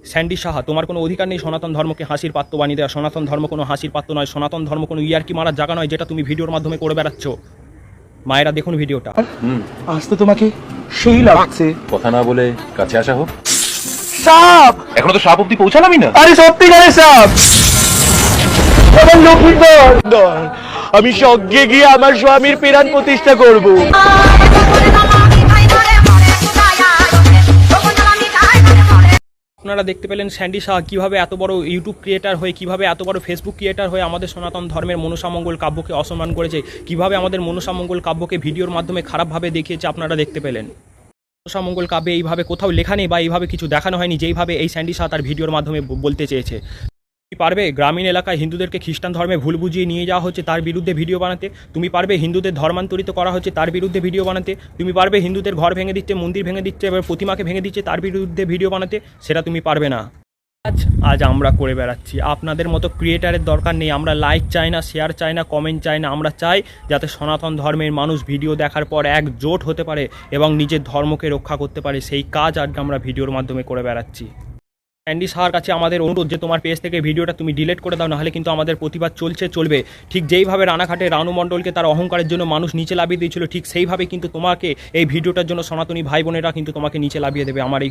Sandy Saha, তোমার কোনো অধিকার নেই সনাতন ধর্মকে হাসির পাত্র বানিয়ে দেওয়া। সনাতন ধর্ম কোনো হাসির পাত্র নয়, সনাতন ধর্ম কোনো ইয়ার্কি মারার জায়গা নয়, যেটা তুমি ভিডিওর মাধ্যমে করে বেড়াচ্ছ। মায়েরা দেখুন ভিডিওটা। আজ তো তোমাকে সেই লাগছে। কথা না বলে কাছে আসা হোক। সাপ! এখনো তো সাপ অব্দি পৌঁছালামই না। আরে সত্যিকারের সাপ! আমার লক্ষ্মীধর, আমি স্বর্গে গিয়ে আমার স্বামীর প্রাণ প্রতিষ্ঠা করব। আপনারা দেখতে পেলেন স্যান্ডি সাহা কীভাবে এত বড় ইউটিউব ক্রিয়েটার হয়ে, কীভাবে এত বড় ফেসবুক ক্রিয়েটার হয়ে আমাদের সনাতন ধর্মের মনসামঙ্গল কাব্যকে অসম্মান করেছে, কীভাবে আমাদের মনসামঙ্গল কাব্যকে ভিডিওর মাধ্যমে খারাপভাবে দেখিয়েছে। আপনারা দেখতে পেলেন মনসামঙ্গল কাব্যে এইভাবে কোথাও লেখা নেই বা এইভাবে কিছু দেখানো হয়নি যেইভাবে এই স্যান্ডি সাহা তার ভিডিওর মাধ্যমে বলতে চেয়েছে। তুমি পারবে গ্রামীণ এলাকায় হিন্দুদেরকে খ্রিস্টান ধর্মে ভুল বুঝিয়ে নিয়ে যাওয়া হচ্ছে তার বিরুদ্ধে ভিডিও বানাতে? তুমি পারবে হিন্দুদের ধর্মান্তরিত করা হচ্ছে তার বিরুদ্ধে ভিডিও বানাতে? তুমি পারবে হিন্দুদের ঘর ভেঙে দিচ্ছে, মন্দির ভেঙে দিচ্ছে, এবার প্রতিমাকে ভেঙে দিচ্ছে তার বিরুদ্ধে ভিডিও বানাতে? সেটা তুমি পারবে না। আজ আমরা করে বেড়াচ্ছি। আপনাদের মতো ক্রিয়েটারের দরকার নেই। আমরা লাইক চাই না, শেয়ার চাই না, কমেন্ট চাই না। আমরা চাই যাতে সনাতন ধর্মের মানুষ ভিডিও দেখার পর একজোট হতে পারে এবং নিজের ধর্মকে রক্ষা করতে পারে। সেই কাজ আজকে আমরা ভিডিওর মাধ্যমে করে বেড়াচ্ছি। স্যান্ডি সাহার কাছে আমাদের অনুরোধ যে তোমার পেজ থেকে ভিডিওটা তুমি ডিলিট করে দাও, নাহলে কিন্তু আমাদের প্রতিবাদ চলবে। ঠিক যেইভাবে রানাঘাটে রানু মণ্ডলকে তার অহংকারের জন্য মানুষ নিচে লাভিয়ে দিয়েছিল, ঠিক সেইভাবে কিন্তু তোমাকে এই ভিডিওটার জন্য সনাতনী ভাই বোনেরা কিন্তু তোমাকে নিচে লাভিয়ে দেবে। আমার এই